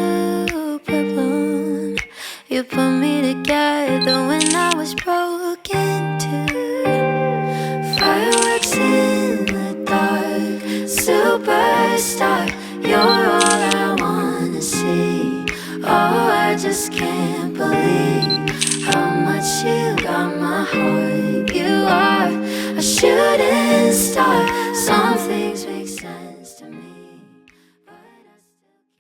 super blonde. You put me together when I was broken too. Fireworks in the dark, superstar. You're all I wanna see. Oh, I just can't